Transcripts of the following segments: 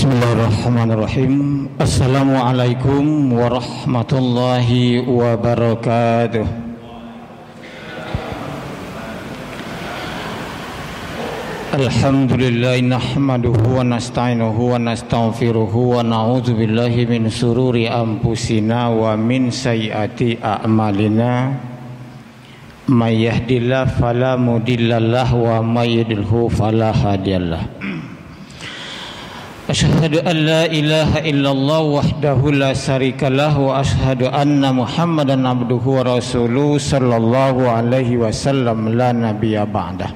Bismillahirrahmanirrahim. Assalamualaikum warahmatullahi wabarakatuh. Alhamdulillah nahmaduhu wa nasta'inuhu wa nastaghfiruhu wa na'udzu billahi min sururi anfusina wa min sayyiati a'malina. May yahdihillahu fala mudhillalah wa may yudlilhu fala hadiyalah. Asyhadu an la ilaha illallah wahdahu la syarikalah wa asyhadu anna Muhammadan abduhu wa rasuluhu sallallahu alaihi wasallam la nabiyya ba'dah.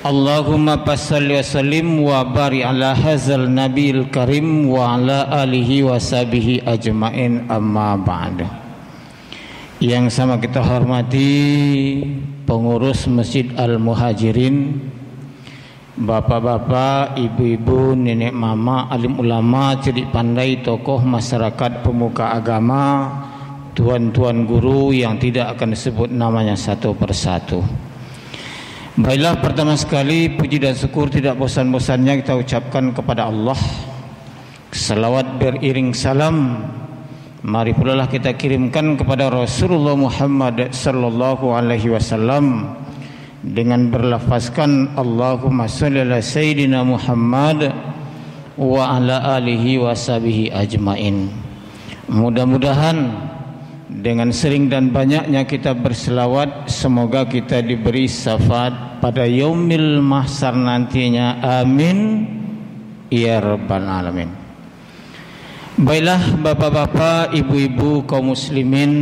Allahumma passalli wa sallim wa barik ala hadzal nabiyil karim wa ala alihi wa sahbihi ajmain amma ba'du. Yang sama kita hormati pengurus Masjid Al-Muhajirin, bapak-bapak, ibu-ibu, nenek mama, alim ulama, cerdik pandai, tokoh masyarakat, pemuka agama, tuan-tuan guru yang tidak akan disebut namanya satu persatu. Baiklah, pertama sekali puji dan syukur tidak bosan-bosannya kita ucapkan kepada Allah. Salawat beriring salam mari pula kita kirimkan kepada Rasulullah Muhammad sallallahu alaihi wasallam dengan berlafazkan Allahumma shalli ala sayyidina Muhammad wa ala alihi wa sahbihi ajmain. Mudah-mudahan dengan sering dan banyaknya kita berselawat, semoga kita diberi syafaat pada yaumil mahsyar nantinya. Amin ya rabbal alamin. Baiklah bapak-bapak, ibu-ibu, kaum muslimin,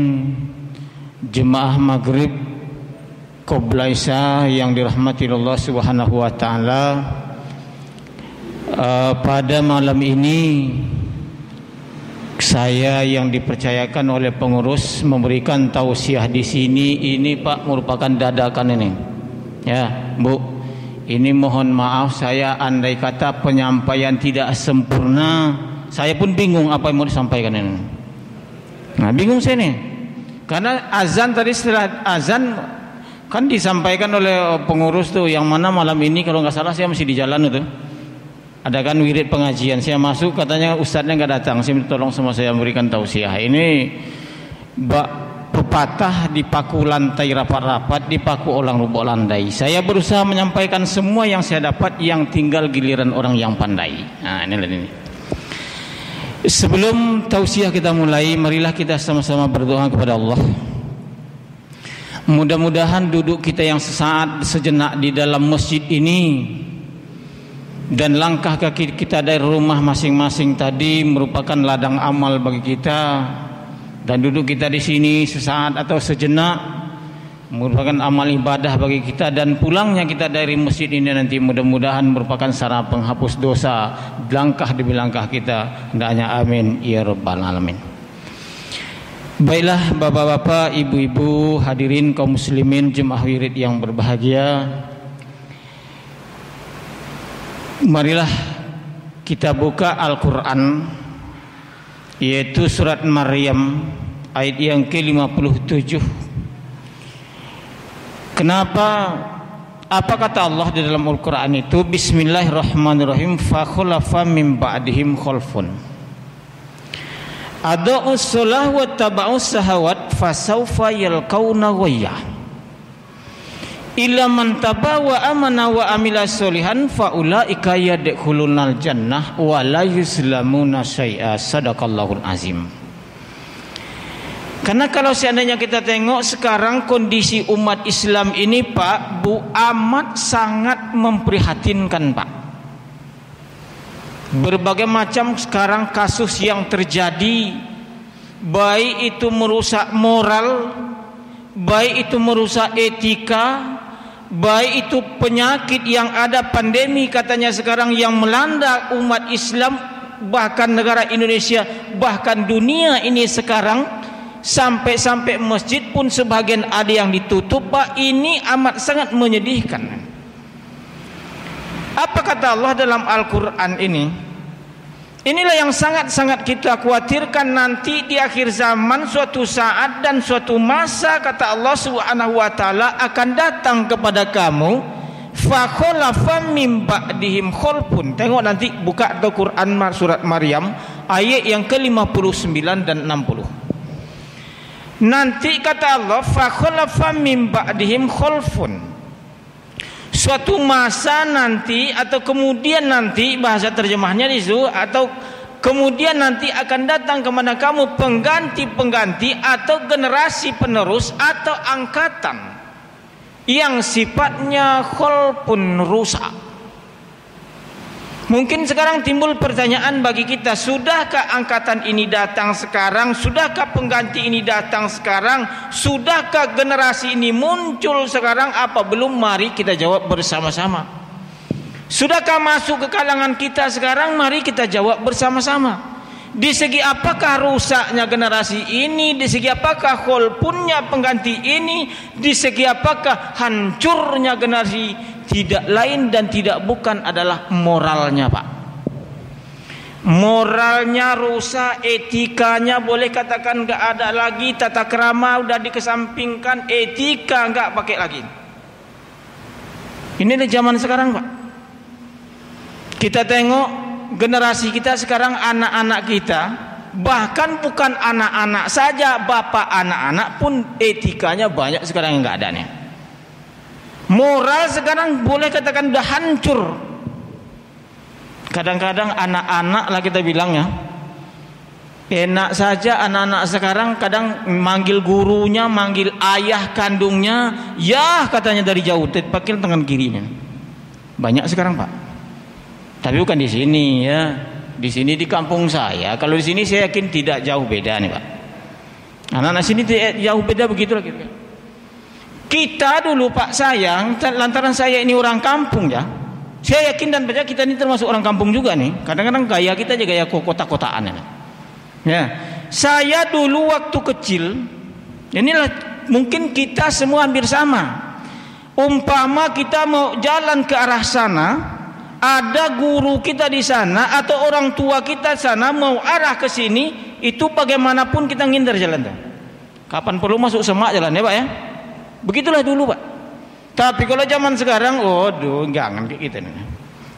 jemaah maghrib Qoblai Isya yang dirahmati Allah Subhanahu wa taala, pada malam ini saya yang dipercayakan oleh pengurus memberikan tausiah di sini. Ini Pak merupakan dadakan ini. Ya, Bu. Ini mohon maaf saya andai kata penyampaian tidak sempurna, saya pun bingung apa yang mau disampaikan ini. Nah, bingung saya nih. Karena azan tadi, setelah azan kan disampaikan oleh pengurus tuh, yang mana malam ini kalau nggak salah saya masih di jalan itu. Ada kan wirid pengajian, saya masuk katanya ustadznya nggak datang, saya minta tolong sama saya memberikan tausiah. Ini pepatah dipaku lantai rapat-rapat, dipaku orang rubuk landai. Saya berusaha menyampaikan semua yang saya dapat, yang tinggal giliran orang yang pandai. Nah, ini. Sebelum tausiah kita mulai, marilah kita sama-sama berdoa kepada Allah. Mudah-mudahan duduk kita yang sesaat sejenak di dalam masjid ini dan langkah kaki kita dari rumah masing-masing tadi merupakan ladang amal bagi kita, dan duduk kita di sini sesaat atau sejenak merupakan amal ibadah bagi kita, dan pulangnya kita dari masjid ini nanti mudah-mudahan merupakan sarana penghapus dosa langkah demi langkah kita. Hendaknya amin ya rabbal alamin. Baiklah bapak-bapak, ibu-ibu, hadirin kaum muslimin, jemaah wirid yang berbahagia, marilah kita buka Al-Quran, yaitu surat Maryam ayat yang ke-57. Kenapa? Apa kata Allah di dalam Al-Quran itu? Bismillahirrahmanirrahim. Fa khulafa min ba'dihim khalfun ada'us shalah wa taba'us sahawat fasawfa yalqauna ghayya illa man taba wa amana wa amila sholihan fa ulaika yadkhulunal jannah wa la yuzlamuna syai'a. Sadaqallahul azim. Karena kalau seandainya kita tengok sekarang kondisi umat Islam ini Pak, Bu, amat sangat memprihatinkan Pak. Berbagai macam sekarang kasus yang terjadi, baik itu merusak moral, baik itu merusak etika, baik itu penyakit yang ada, pandemi katanya sekarang yang melanda umat Islam, bahkan negara Indonesia, bahkan dunia ini sekarang, sampai-sampai masjid pun sebagian ada yang ditutup Pak. Ini amat sangat menyedihkan. Apa kata Allah dalam Al-Quran ini? Inilah yang sangat-sangat kita khawatirkan nanti di akhir zaman, suatu saat dan suatu masa kata Allah Subhanahu wa taala akan datang kepada kamu fa khalafa mim ba'dihim khalfun. Tengok nanti buka atau Quran surat Maryam ayat yang ke-59 dan 60. Nanti kata Allah fa khalafa mim ba'dihim khalfun. Suatu masa nanti atau kemudian nanti, bahasa terjemahnya itu, atau kemudian nanti akan datang kepada kamu pengganti-pengganti atau generasi penerus atau angkatan yang sifatnya khalfun, rusak. Mungkin sekarang timbul pertanyaan bagi kita, sudahkah angkatan ini datang sekarang? Sudahkah pengganti ini datang sekarang? Sudahkah generasi ini muncul sekarang? Apa belum? Mari kita jawab bersama-sama. Sudahkah masuk ke kalangan kita sekarang? Mari kita jawab bersama-sama. Di segi apakah rusaknya generasi ini? Di segi apakah khalpunnya pengganti ini? Di segi apakah hancurnya generasi? Tidak lain dan tidak bukan adalah moralnya, Pak. Moralnya rusak, etikanya boleh katakan enggak ada lagi, tata krama udah dikesampingkan, etika enggak pakai lagi. Ini di zaman sekarang, Pak. Kita tengok generasi kita sekarang, anak-anak kita, bahkan bukan anak-anak saja, bapak anak-anak pun etikanya banyak sekarang yang enggak ada nih. Moral sekarang boleh katakan udah hancur. Kadang-kadang anak-anak lah kita bilangnya, enak saja anak-anak sekarang kadang manggil gurunya, manggil ayah kandungnya, ya katanya dari jauh, panggil tangan kirinya. Banyak sekarang, Pak. Tapi bukan di sini ya. Di sini di kampung saya. Kalau di sini saya yakin tidak jauh beda nih, Pak. Anak-anak sini jauh beda begitulah gitu. Kita dulu, Pak, sayang, lantaran saya ini orang kampung ya. Saya yakin dan percaya kita ini termasuk orang kampung juga nih. Kadang-kadang gaya kita aja gaya kota-kotaan ya. Saya dulu waktu kecil, inilah mungkin kita semua hampir sama. Umpama kita mau jalan ke arah sana, ada guru kita di sana atau orang tua kita di sana mau arah ke sini, itu bagaimanapun kita ngindar jalan tuh. Kapan perlu masuk semak jalan ya, Pak ya. Begitulah dulu, Pak. Tapi kalau zaman sekarang, jangan kayak gitu nih.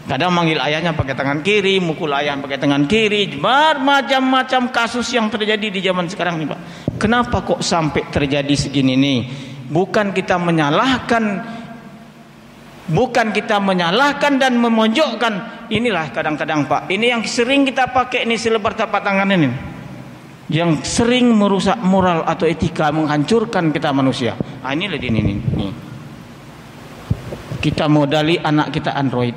Kadang manggil ayahnya pakai tangan kiri, mukul ayah pakai tangan kiri, macam-macam kasus yang terjadi di zaman sekarang nih, Pak. Kenapa kok sampai terjadi segini nih? Bukan kita menyalahkan dan memojokkan. Inilah kadang-kadang, Pak, ini yang sering kita pakai ini selebar tapak tangan ini, yang sering merusak moral atau etika, menghancurkan kita manusia. Inilah ini. Kita modali anak kita Android.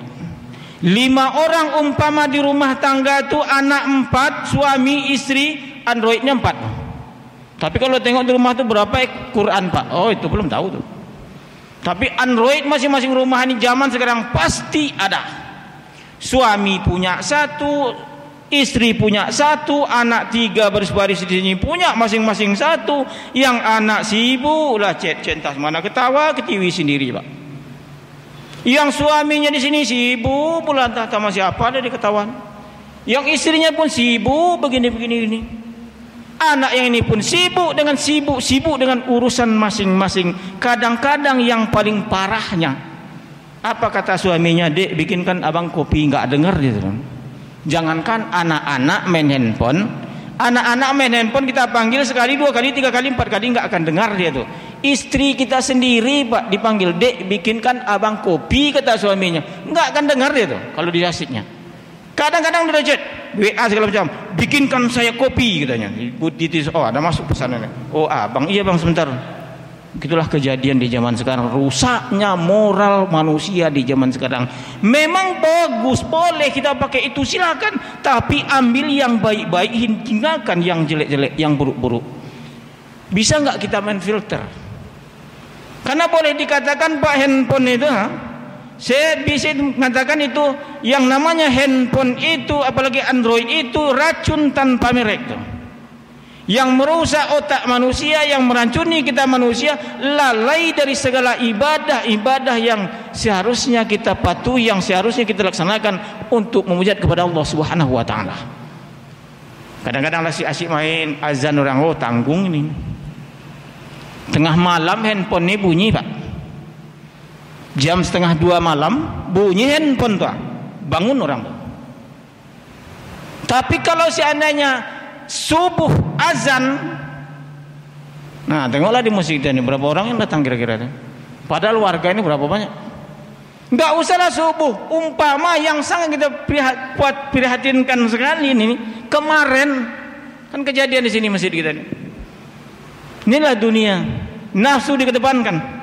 5 orang umpama di rumah tangga itu, anak 4, suami istri, Androidnya 4. Tapi kalau tengok di rumah itu berapa Quran, Pak? Oh, itu belum tahu tuh. Tapi Android masing-masing rumah ini zaman sekarang pasti ada. Suami punya 1, istri punya 1, anak 3 baris-baris di sini punya masing-masing 1. Yang anak sibuk lah centas mana ketawa ketiwi sendiri, Pak. Yang suaminya di sini sibuk pula entah sama siapa ada di ketahuan. Yang istrinya pun sibuk begini-begini ini. Anak yang ini pun sibuk dengan urusan masing-masing. Kadang-kadang yang paling parahnya, apa kata suaminya? Dek, bikinkan abang kopi, nggak dengar gitu. Jangankan anak-anak main handphone, anak-anak main handphone kita panggil sekali, 2 kali, 3 kali, 4 kali nggak akan dengar dia tuh. Istri kita sendiri, Pak, dipanggil, dek, bikinkan abang kopi, kata suaminya, nggak akan dengar dia tuh kalau dia asiknya. Kadang-kadang dia chat, WA segala macam, bikinkan saya kopi katanya. Oh, ada masuk pesanannya. Oh, abang, iya bang sebentar. Itulah kejadian di zaman sekarang, rusaknya moral manusia di zaman sekarang. Memang bagus, boleh kita pakai itu, silakan, tapi ambil yang baik-baik, tinggalkan yang jelek-jelek, yang buruk-buruk. Bisa nggak kita main filter? Karena boleh dikatakan, Pak, handphone itu, saya bisa mengatakan itu, yang namanya handphone itu, apalagi Android itu, racun tanpa merek tuh. Yang merusak otak manusia, yang meracuni kita manusia, lalai dari segala ibadah-ibadah yang seharusnya kita patuhi, yang seharusnya kita laksanakan untuk memuja kepada Allah Subhanahu wa taala. Kadang-kadang masih asyik main azan orang, tanggung ini. Tengah malam handphone ini bunyi, Pak. Jam 1:30 malam bunyi handphone tuh, bangun orang tuh. Tapi kalau seandainya subuh azan, nah tengoklah di masjid ini berapa orang yang datang kira-kira. Padahal warga ini berapa banyak. Nggak usahlah subuh. Umpama yang sangat kita prihatinkan sekali ini, kemarin kan kejadian di sini masjid kita ini. Inilah dunia, nafsu dikedepankan.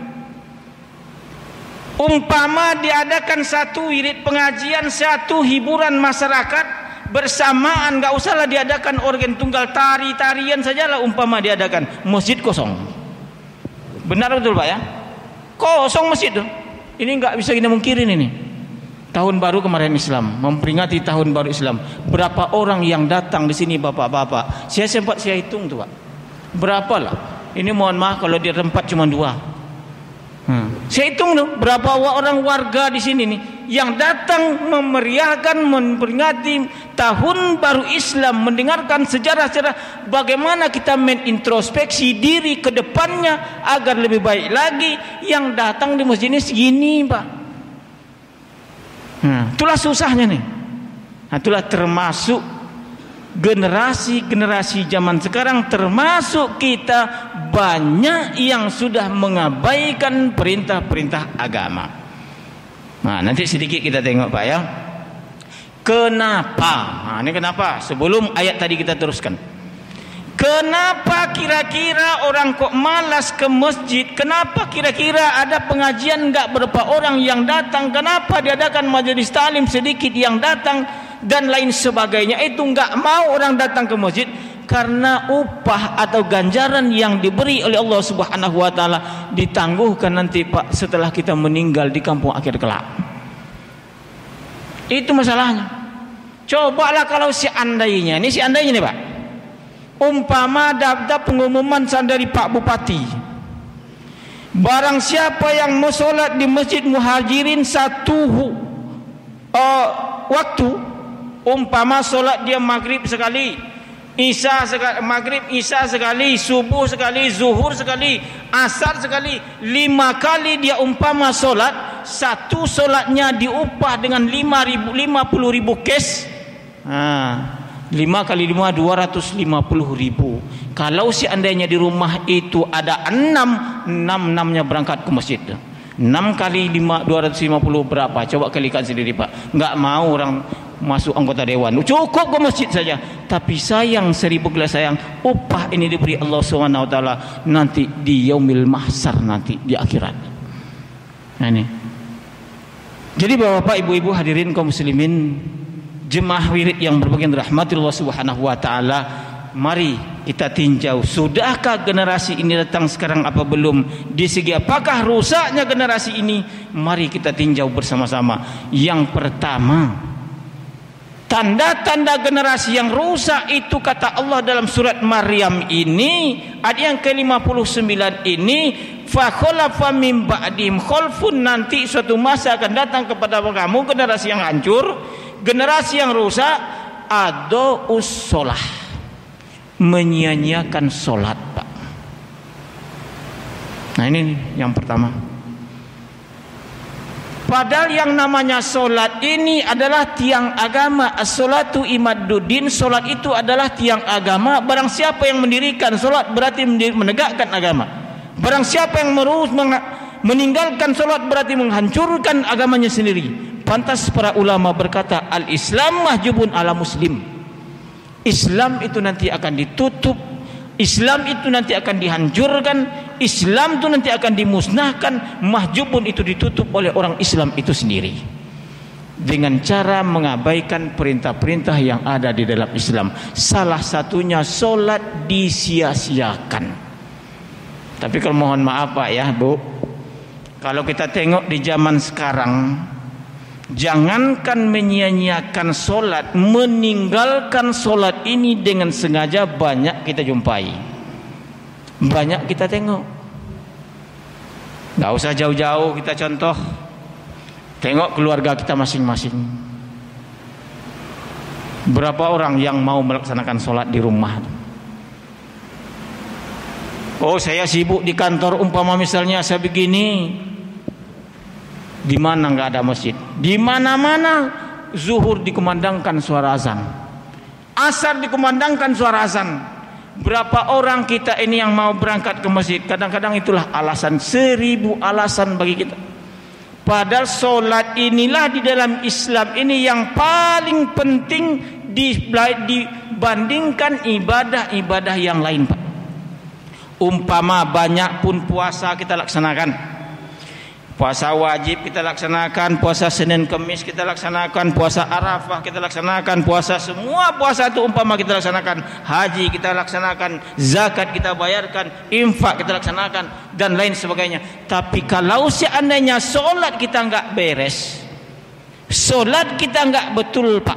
Umpama diadakan satu wirid pengajian, satu hiburan masyarakat bersamaan, nggak usahlah diadakan organ tunggal, tarian sajalah umpama diadakan, masjid kosong. Benar betul Pak ya? Kosong masjid tuh. Ini nggak bisa kita mungkirin ini. Tahun baru kemarin Islam, memperingati tahun baru Islam. Berapa orang yang datang di sini bapak-bapak? Saya hitung tuh Pak. Berapa lah? Ini mohon maaf kalau di tempat cuma 2. Saya hitung tuh berapa orang warga di sini nih yang datang memeriahkan, memperingati tahun baru Islam, mendengarkan sejarah-sejarah bagaimana kita introspeksi diri ke depannya agar lebih baik lagi. Yang datang di masjid ini segini Pak. Itulah susahnya nih. Itulah termasuk generasi zaman sekarang, termasuk kita, banyak yang sudah mengabaikan perintah-perintah agama. Nah, nanti sedikit kita tengok Pak ya. Kenapa? Nah, ini kenapa? Sebelum ayat tadi kita teruskan. Kenapa kira-kira orang kok malas ke masjid? Kenapa kira-kira ada pengajian enggak berapa orang yang datang? Kenapa diadakan majelis taklim sedikit yang datang dan lain sebagainya? Itu enggak mau orang datang ke masjid karena upah atau ganjaran yang diberi oleh Allah Subhanahu wa taala ditangguhkan nanti Pak setelah kita meninggal di kampung akhir kelak. Itu masalahnya. Cobalah kalau seandainya nih Pak, umpama ada pengumuman dari Pak Bupati, barang siapa yang mau sholat di Masjid Muhajirin satu waktu, umpama sholat dia maghrib sekali, isya sekali, maghrib isya sekali, subuh sekali, zuhur sekali, asar sekali, 5 kali dia umpama sholat, satu sholatnya diupah dengan 50.000 cash. 5 kali 5 250.000. Kalau seandainya di rumah itu ada 6-nya berangkat ke masjid. 6 kali 5 250 berapa? Coba kalikan sendiri Pak. Enggak mau orang masuk anggota dewan, cukup ke masjid saja. Tapi sayang, 1000 kali sayang, upah ini diberi Allah Subhanahu wa taala nanti di yaumil mahsyar, nanti di akhirat. Nah ini. Jadi Bapak Ibu hadirin kaum muslimin, jemaah wirid yang berbahagia rahmati Allah Subhanahu wa taala, mari kita tinjau, sudahkah generasi ini datang sekarang apa belum? Di segi apakah rusaknya generasi ini? Mari kita tinjau bersama-sama. Yang pertama, tanda-tanda generasi yang rusak itu kata Allah dalam surat Maryam ini, ayat yang ke-59 ini, fa khalafa min ba'dihim khalfun, nanti suatu masa akan datang kepada kamu generasi yang hancur, generasi yang rusak, adaus sholah, menyia-nyiakan sholat Pak. Nah ini yang pertama. Padahal yang namanya sholat ini adalah tiang agama. As-sholatu imadduddin, sholat itu adalah tiang agama. Barang siapa yang mendirikan sholat berarti menegakkan agama. Barang siapa yang meninggalkan sholat berarti menghancurkan agamanya sendiri. Pantas para ulama berkata, al-Islam mahjubun ala muslim. Islam itu nanti akan ditutup, Islam itu nanti akan dihancurkan, Islam itu nanti akan dimusnahkan, mahjubun itu ditutup oleh orang Islam itu sendiri dengan cara mengabaikan perintah-perintah yang ada di dalam Islam. Salah satunya sholat disia-siakan. Tapi kalau mohon maaf Pak ya Bu, kalau kita tengok di zaman sekarang, jangankan menyia-nyiakan solat, meninggalkan solat ini dengan sengaja banyak kita jumpai, banyak kita tengok. Gak usah jauh-jauh, kita contoh, tengok keluarga kita masing-masing. Berapa orang yang mau melaksanakan solat di rumah? Oh saya sibuk di kantor, umpama misalnya saya begini, Di mana nggak ada masjid? Di mana-mana zuhur dikumandangkan suara azan, asar dikumandangkan suara azan. Berapa orang kita ini yang mau berangkat ke masjid? Kadang-kadang itulah alasan, 1000 alasan bagi kita. Padahal solat inilah di dalam Islam ini yang paling penting dibandingkan ibadah-ibadah yang lain, Pak. Umpama banyak pun puasa kita laksanakan, puasa wajib kita laksanakan, puasa Senin Kemis kita laksanakan, puasa Arafah kita laksanakan, puasa semua puasa itu umpama kita laksanakan, haji kita laksanakan, zakat kita bayarkan, infak kita laksanakan, dan lain sebagainya. Tapi kalau seandainya solat kita enggak beres, solat kita enggak betul, Pak,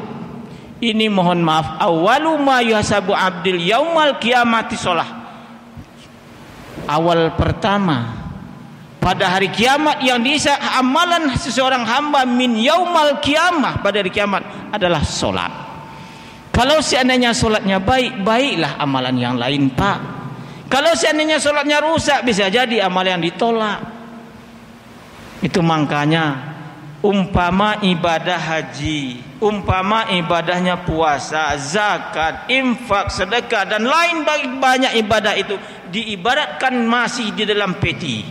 ini mohon maaf, awalu ma yuhasabu abdil yaumal kiamati solah. Awal pertama pada hari kiamat yang dihisab amalan seseorang hamba min yaumal kiamah, pada hari kiamat adalah solat. Kalau seandainya solatnya baik, baiklah amalan yang lain, Pak. Kalau seandainya solatnya rusak, bisa jadi amalan yang ditolak. Itu makanya umpama ibadah haji, umpama ibadahnya puasa, zakat, infak, sedekah, dan lain banyak ibadah itu diibaratkan masih di dalam peti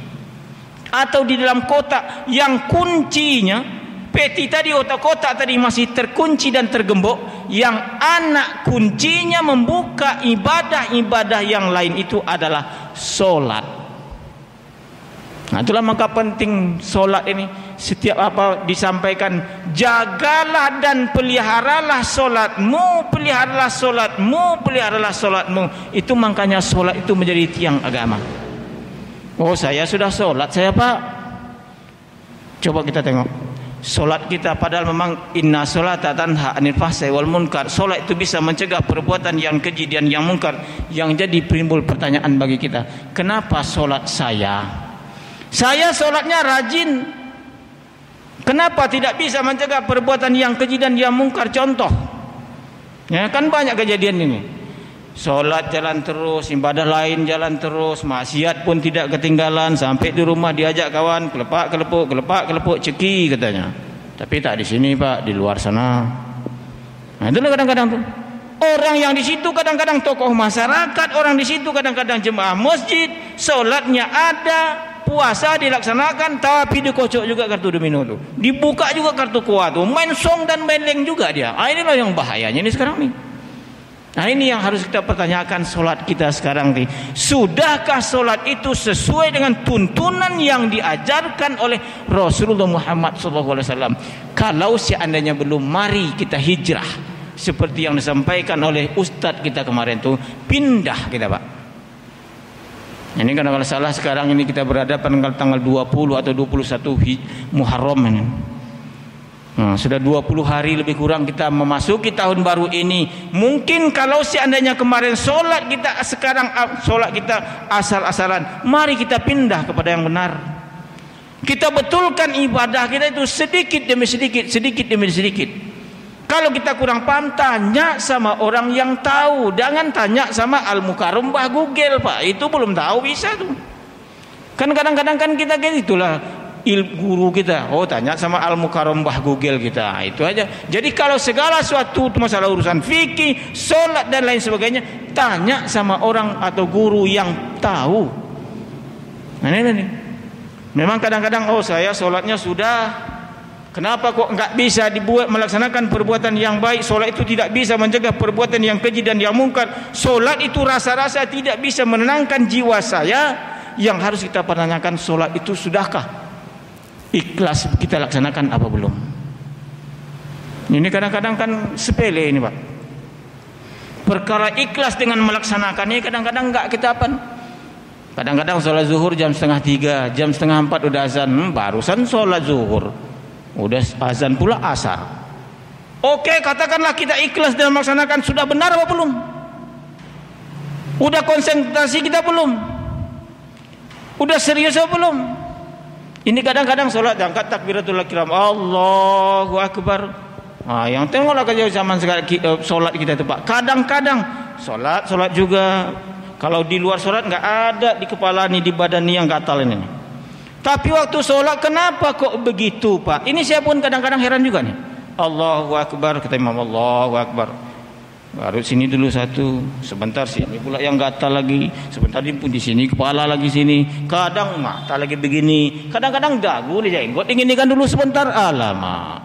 atau di dalam kotak yang kuncinya, peti tadi atau kotak tadi masih terkunci dan tergembok, yang anak kuncinya membuka ibadah-ibadah yang lain itu adalah solat. Nah, itulah maka penting solat ini. Setiap apa disampaikan, jagalah dan peliharalah solatmu, peliharalah solatmu, peliharalah solatmu. Itu makanya solat itu menjadi tiang agama. Oh, saya sudah solat saya, Pak. Coba kita tengok solat kita, padahal memang inna sholata tanha 'anil fahsya'i wal munkar. Solat itu bisa mencegah perbuatan yang keji dan yang munkar. Yang jadi timbul pertanyaan bagi kita, kenapa solat saya solatnya rajin, kenapa tidak bisa mencegah perbuatan yang keji dan yang mungkar? Contoh, ya kan banyak kejadian ini. Solat jalan terus, ibadah lain jalan terus, maksiat pun tidak ketinggalan, sampai di rumah diajak kawan kelepak kelepuk ceki katanya. Tapi tak di sini, Pak, di luar sana. Nah, itulah kadang-kadang tuh. Orang yang di situ kadang-kadang tokoh masyarakat, orang di situ kadang-kadang jemaah masjid, solatnya ada, puasa dilaksanakan, tapi dikocok juga kartu domino tuh, dibuka juga kartu kuat tuh, main song dan main leng juga dia. Inilah yang bahayanya ini sekarang nih. Nah, ini yang harus kita pertanyakan, solat kita sekarang nih, sudahkah solat itu sesuai dengan tuntunan yang diajarkan oleh Rasulullah Muhammad SAW? Kalau seandainya belum, mari kita hijrah seperti yang disampaikan oleh Ustadz kita kemarin tuh, pindah kita, Pak. Ini kan kalau salah sekarang ini kita berhadapan dengan tanggal 20 atau 21 Muharram ini. Nah, sudah 20 hari lebih kurang kita memasuki tahun baru ini. Mungkin kalau seandainya kemarin solat kita, sekarang solat kita asal-asalan, mari kita pindah kepada yang benar. Kita betulkan ibadah kita itu sedikit demi sedikit, sedikit demi sedikit. Kalau kita kurang paham, tanya sama orang yang tahu. Jangan tanya sama Al-Mukarram Mbah Google, Pak. Itu belum tahu bisa tuh. Kan kadang-kadang kan kita gitulah guru kita. Oh, tanya sama Al-Mukarram Mbah Google kita. Itu aja. Jadi kalau segala suatu masalah urusan fikih, sholat dan lain sebagainya, tanya sama orang atau guru yang tahu. Nah, ini. Memang kadang-kadang, oh saya sholatnya sudah, kenapa kok enggak bisa dibuat melaksanakan perbuatan yang baik? Solat itu tidak bisa mencegah perbuatan yang keji dan yang mungkar. Solat itu rasa-rasa tidak bisa menenangkan jiwa saya. Yang harus kita pertanyakan, solat itu sudahkah ikhlas kita laksanakan apa belum? Ini kadang-kadang kan sepele ini, Pak. Perkara ikhlas dengan melaksanakannya kadang-kadang enggak kita apa? Kadang-kadang sholat zuhur jam 2:30, jam 3:30 udah azan, barusan sholat zuhur, udah azan pula asar. Oke, katakanlah kita ikhlas dalam melaksanakan, sudah benar apa belum? Udah konsentrasi kita belum? Udah serius apa belum? Ini kadang-kadang sholat angkat takbiratul ihram, Allahu Akbar. Nah, yang tengoklah kerja zaman sekarang sholat kita itu, Pak. Kadang-kadang sholat juga. Kalau di luar sholat nggak ada di kepala nih, di badan nih yang gatal ini. Tapi waktu sholat kenapa kok begitu, Pak? Ini saya pun kadang-kadang heran juga nih. Allahu Akbar, kata imam, Allahu Akbar. Baru sini dulu satu, sebentar sini pula yang gatal lagi, sebentar pun di sini kepala lagi sini, kadang mata lagi begini, kadang-kadang dagu di jenggot dinginikan dulu sebentar, alamak.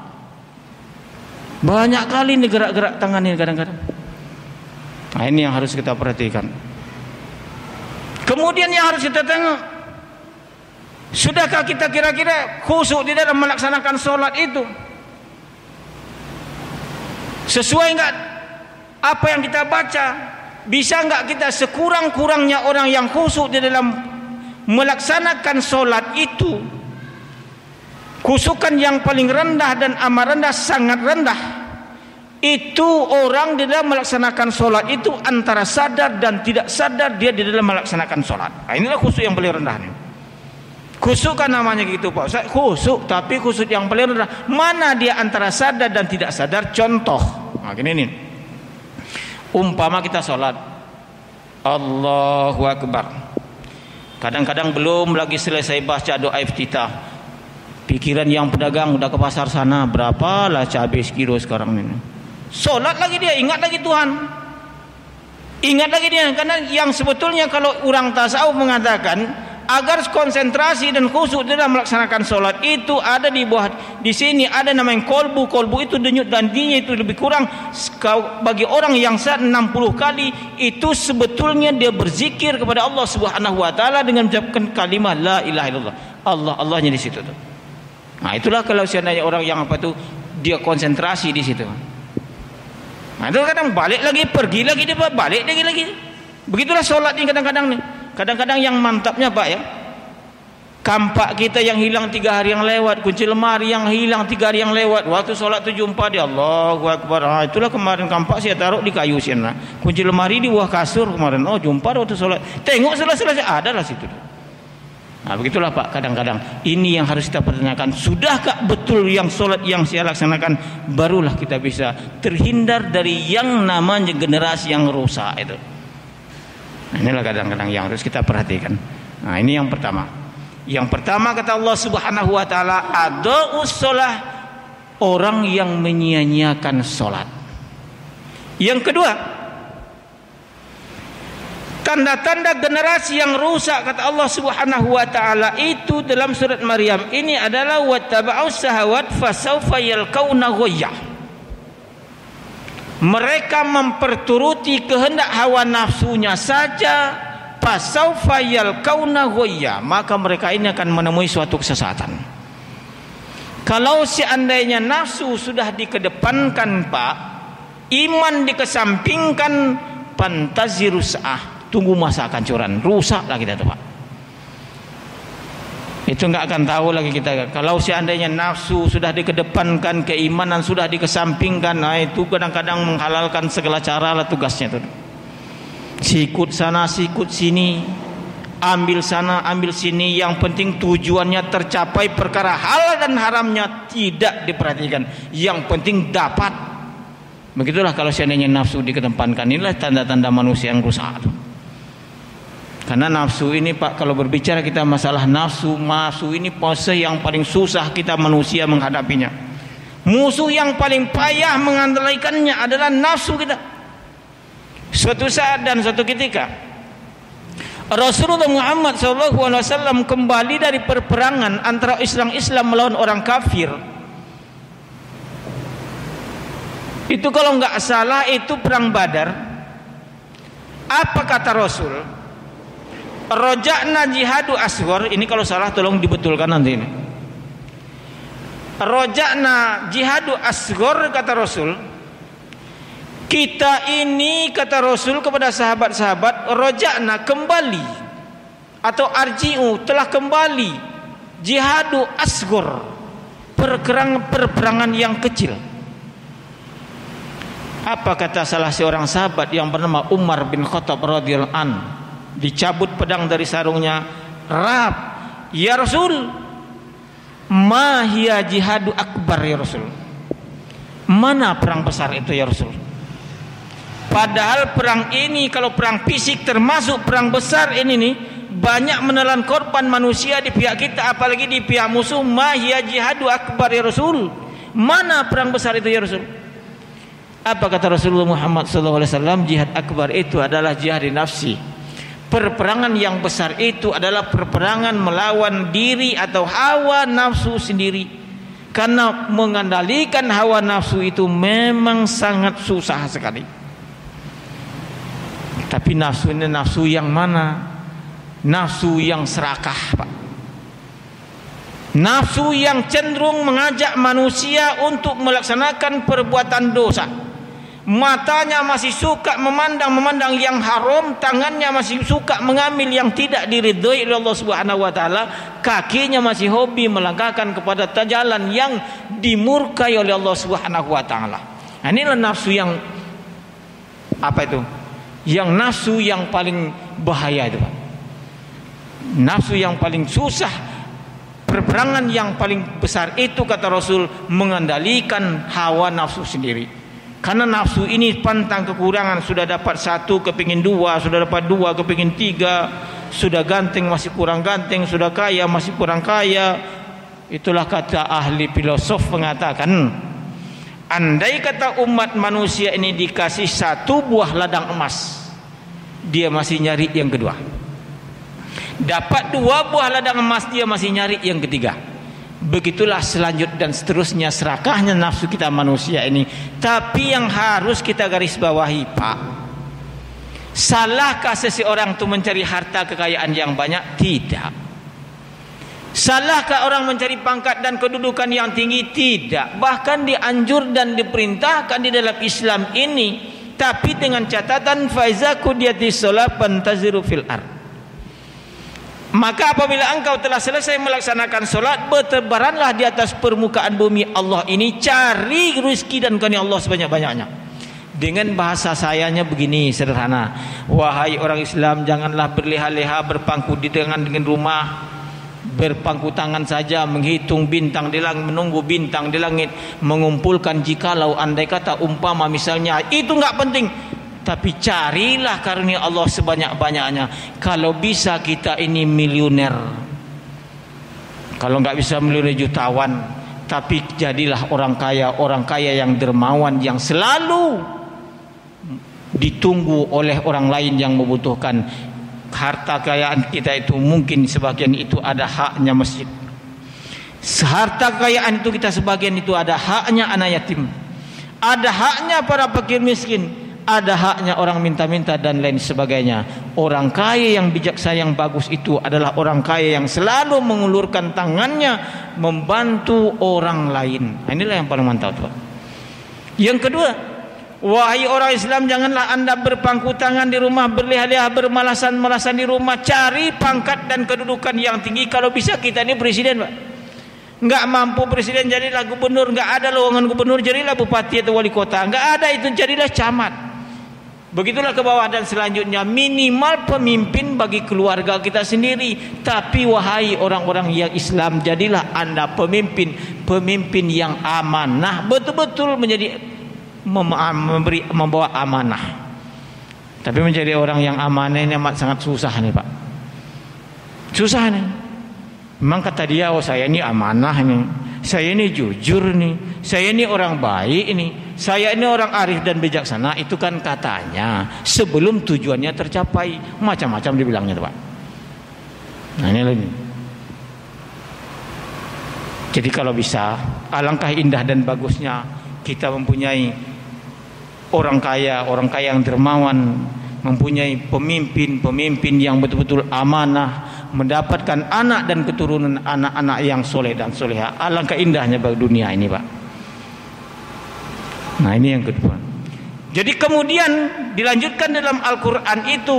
Banyak kali nih gerak-gerak tangan ini kadang-kadang. Nah, ini yang harus kita perhatikan. Kemudian yang harus kita tengok, sudahkah kita kira-kira khusyuk di dalam melaksanakan sholat itu? Sesuai enggak apa yang kita baca? Bisa enggak kita sekurang-kurangnya orang yang khusyuk di dalam melaksanakan sholat itu, khusyukan yang paling rendah dan amat rendah, sangat rendah, itu orang di dalam melaksanakan sholat itu antara sadar dan tidak sadar dia di dalam melaksanakan sholat. Nah, inilah khusyuk yang paling rendah nih. Khusyuk kan namanya gitu, Pak Ustaz, khusyuk, tapi khusyuk yang paling rendah. Mana dia antara sadar dan tidak sadar? Contoh, nah gini nih, umpama kita sholat, Allahu Akbar, kadang-kadang belum lagi selesai baca doa iftitah, pikiran yang pedagang udah ke pasar sana, berapalah cabai sekilo sekarang ini. Sholat lagi dia, ingat lagi Tuhan, ingat lagi dia. Karena yang sebetulnya kalau orang tasawuf mengatakan agar konsentrasi dan khusyuk dalam melaksanakan sholat itu ada di bawah, di sini ada namanya kolbu. Kolbu itu denyut dan dinya itu lebih kurang bagi orang yang saat 60 kali itu sebetulnya dia berzikir kepada Allah Subhanahu wa taala dengan mengucapkan kalimat la ilaha illallah. Allahnya di situ tuh. Nah, itulah kalau seandainya orang yang apa tuh dia konsentrasi di situ. Nah, itu kadang balik lagi, pergi lagi, dia balik lagi. Begitulah sholat ini kadang-kadang nih. Kadang-kadang yang mantapnya, Pak, ya, kampak kita yang hilang 3 hari yang lewat, kunci lemari yang hilang 3 hari yang lewat, waktu sholat 7.4 dia Allahu Akbar. Itulah kemarin kampak saya taruh di kayu sana, kunci lemari di bawah kasur kemarin. Oh, jumpa waktu sholat, tengok selesai adalah situ. Nah, begitulah, Pak, kadang-kadang ini yang harus kita pertanyakan, sudahkah betul yang sholat yang saya laksanakan? Barulah kita bisa terhindar dari yang namanya generasi yang rusak itu. Nah, inilah kadang-kadang yang harus kita perhatikan. Nah, ini yang pertama. Yang pertama kata Allah Subhanahu wa taala, adaa'us shalah, orang yang menyia-nyiakan salat. Yang kedua, tanda-tanda generasi yang rusak kata Allah Subhanahu wa taala itu dalam surat Maryam ini adalah wattaba'us syahawat fasawfa yalqauna ghayya. Mereka memperturuti kehendak hawa nafsunya saja, fasaufa yalqauna ghayya, maka mereka ini akan menemui suatu kesesatan. Kalau seandainya nafsu sudah dikedepankan, Pak, iman dikesampingkan, pantazirus tunggu masa kancuran, rusak lah kita tuh, Pak. Itu nggak akan tahu lagi kita. Kalau seandainya nafsu sudah dikedepankan, keimanan sudah dikesampingkan, nah itu kadang-kadang menghalalkan segala cara lah tugasnya tuh. Sikut sana, sikut sini, ambil sana, ambil sini. Yang penting tujuannya tercapai, perkara halal dan haramnya tidak diperhatikan. Yang penting dapat. Begitulah kalau seandainya nafsu dikedepankan. Inilah tanda-tanda manusia yang rusak. Karena nafsu ini, Pak, kalau berbicara kita masalah nafsu ini pose yang paling susah kita manusia menghadapinya. Musuh yang paling payah mengendalikannya adalah nafsu kita. Suatu saat dan suatu ketika Rasulullah Muhammad SAW kembali dari perperangan antara Islam melawan orang kafir. Itu kalau nggak salah itu perang Badar. Apa kata Rasul? Roja'na jihadu asghar, ini kalau salah tolong dibetulkan nanti ini. Roja'na jihadu asghar kata Rasul. Kita ini kata Rasul kepada sahabat-sahabat, roja'na kembali atau arji'u telah kembali jihadu asghar, perperangan yang kecil. Apa kata salah seorang sahabat yang bernama Umar bin Khattab radhiyallahu anhu? Dicabut pedang dari sarungnya, rab, ya Rasul, ma hiya jihadu akbar ya Rasul, mana perang besar itu ya Rasul? Padahal perang ini kalau perang fisik termasuk perang besar ini nih, banyak menelan korban manusia di pihak kita, apalagi di pihak musuh. Ma hiya jihadu akbar ya Rasul? Mana perang besar itu ya Rasul? Apa kata Rasulullah Muhammad SAW? Jihad akbar itu adalah jihad nafsi. Perperangan yang besar itu adalah perperangan melawan diri atau hawa nafsu sendiri. Karena mengendalikan hawa nafsu itu memang sangat susah sekali. Tapi nafsu ini nafsu yang mana? Nafsu yang serakah, Pak. Nafsu yang cenderung mengajak manusia untuk melaksanakan perbuatan dosa. Matanya masih suka memandang yang haram, tangannya masih suka mengambil yang tidak diridhoi oleh Allah Subhanahu wa taala, kakinya masih hobi melangkahkan kepada jalan yang dimurkai oleh Allah Subhanahu wa taala. Nah, inilah nafsu yang apa itu? Yang nafsu yang paling bahaya itu, Pak. Nafsu yang paling susah. Perperangan yang paling besar itu kata Rasul mengendalikan hawa nafsu sendiri. Karena nafsu ini pantang kekurangan, sudah dapat satu kepingin dua, sudah dapat dua kepingin tiga, sudah ganteng masih kurang ganteng, sudah kaya masih kurang kaya. Itulah kata ahli filosof mengatakan, andai kata umat manusia ini dikasih satu buah ladang emas, dia masih nyari yang kedua. Dapat dua buah ladang emas, dia masih nyari yang ketiga. Begitulah selanjut dan seterusnya serakahnya nafsu kita manusia ini. Tapi yang harus kita garis bawahi, Pak, salahkah seseorang itu mencari harta kekayaan yang banyak? Tidak. Salahkah orang mencari pangkat dan kedudukan yang tinggi? Tidak. Bahkan dianjur dan diperintahkan di dalam Islam ini, tapi dengan catatan faiza qudiyatis shalah fantaziru fil ard. Maka apabila engkau telah selesai melaksanakan solat, bertebaranlah di atas permukaan bumi Allah ini, cari rezeki dan karunia Allah sebanyak-banyaknya. Dengan bahasa sayanya begini sederhana, wahai orang Islam, janganlah berleha-leha berpangku di dengan rumah, berpangku tangan saja menghitung bintang di langit, menunggu bintang di langit, mengumpulkan jikalau andai kata umpama misalnya, itu enggak penting. Tapi carilah karunia Allah sebanyak-banyaknya. Kalau bisa kita ini miliuner, kalau nggak bisa miliuner jutawan, tapi jadilah orang kaya yang dermawan, yang selalu ditunggu oleh orang lain yang membutuhkan. Harta kekayaan kita itu mungkin sebagian itu ada haknya masjid. Harta kekayaan itu kita sebagian itu ada haknya anak yatim, ada haknya para fakir miskin, ada haknya orang minta-minta dan lain sebagainya. Orang kaya yang bijaksana yang bagus itu adalah orang kaya yang selalu mengulurkan tangannya membantu orang lain. Nah, inilah yang paling mantap, Pak. Yang kedua, wahai orang Islam, janganlah anda berpangku tangan di rumah, berleha-leha, bermalasan-malasan di rumah, cari pangkat dan kedudukan yang tinggi. Kalau bisa kita ini presiden, Pak. Enggak mampu presiden, jadilah gubernur. Enggak ada lowongan gubernur, jadilah bupati atau wali kota. Enggak ada itu, jadilah camat. Begitulah ke bawah. Dan selanjutnya minimal pemimpin bagi keluarga kita sendiri. Tapi wahai orang-orang yang Islam, jadilah anda pemimpin yang amanah, betul-betul menjadi membawa amanah. Tapi menjadi orang yang amanah ini amat sangat susah nih, Pak. Susah nih. Memang kata dia, oh saya ini amanah nih, saya ini jujur nih, saya ini orang baik ini, saya ini orang arif dan bijaksana. Itu kan katanya sebelum tujuannya tercapai. Macam-macam dibilangnya, Pak. Nah ini lagi. Jadi kalau bisa, alangkah indah dan bagusnya kita mempunyai orang kaya yang dermawan, mempunyai pemimpin yang betul-betul amanah, mendapatkan anak dan keturunan anak-anak yang soleh dan soleha. Alangkah indahnya bagi dunia ini, Pak. Nah ini yang kedua. Jadi kemudian dilanjutkan dalam Al-Quran itu,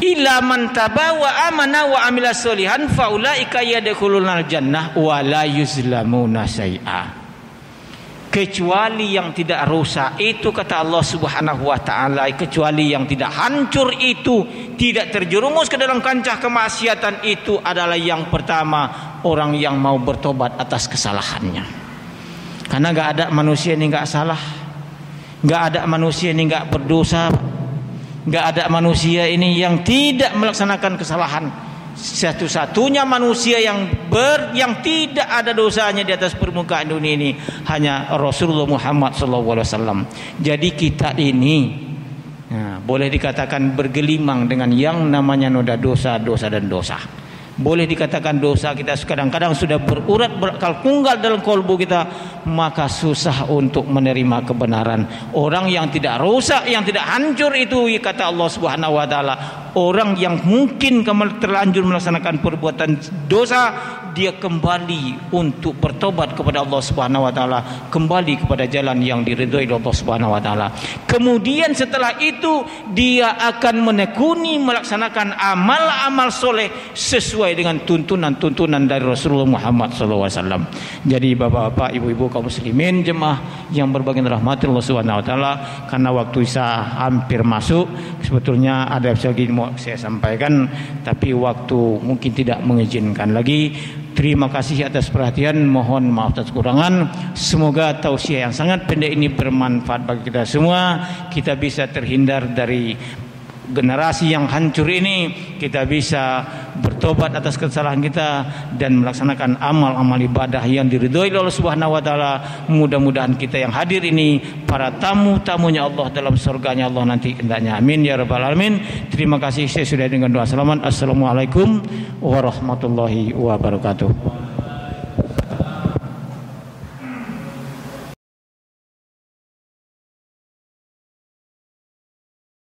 ila man taba wa amana wa amila solihan faulaika yadkhulunal jannah wa la yuzlamuna syai'a. Kecuali yang tidak rusak itu, kata Allah Subhanahu wa taala, kecuali yang tidak hancur itu, tidak terjerumus ke dalam kancah kemaksiatan itu adalah yang pertama, orang yang mau bertobat atas kesalahannya. Karena enggak ada manusia ini enggak salah. Enggak ada manusia ini enggak berdosa. Enggak ada manusia ini yang tidak melaksanakan kesalahan. Satu-satunya manusia yang tidak ada dosanya di atas permukaan dunia ini hanya Rasulullah Muhammad SAW. Jadi kita ini boleh dikatakan bergelimang dengan yang namanya noda dosa dan dosa. Boleh dikatakan dosa kita kadang-kadang sudah berurat berakal tunggal dalam kalbu kita, maka susah untuk menerima kebenaran. Orang yang tidak rusak, yang tidak hancur itu, kata Allah Subhanahu wa taala, orang yang mungkin terlanjur melaksanakan perbuatan dosa, dia kembali untuk bertobat kepada Allah Subhanahu wa taala, kembali kepada jalan yang diridhoi Allah Subhanahu wa taala. Kemudian setelah itu dia akan menekuni melaksanakan amal-amal soleh sesuai dengan tuntunan dari Rasulullah Muhammad SAW. Jadi bapak-bapak, ibu-ibu kaum muslimin, jemaah yang berbahagia rahmati Allah Subhanahu wa taala, karena waktu Isya hampir masuk, sebetulnya ada lagi mau saya sampaikan tapi waktu mungkin tidak mengizinkan lagi. Terima kasih atas perhatian, mohon maaf atas kekurangan. Semoga tausiah yang sangat pendek ini bermanfaat bagi kita semua. Kita bisa terhindar dari generasi yang hancur ini, kita bisa bertobat atas kesalahan kita dan melaksanakan amal-amal ibadah yang diridhoi oleh Allah Subhanahu wa taala. Mudah-mudahan kita yang hadir ini para tamu-tamunya Allah dalam surganya Allah nanti hendaknya. Amin ya rabbal alamin. Terima kasih. Saya sudah dengan doa selamat. Assalamualaikum warahmatullahi wabarakatuh.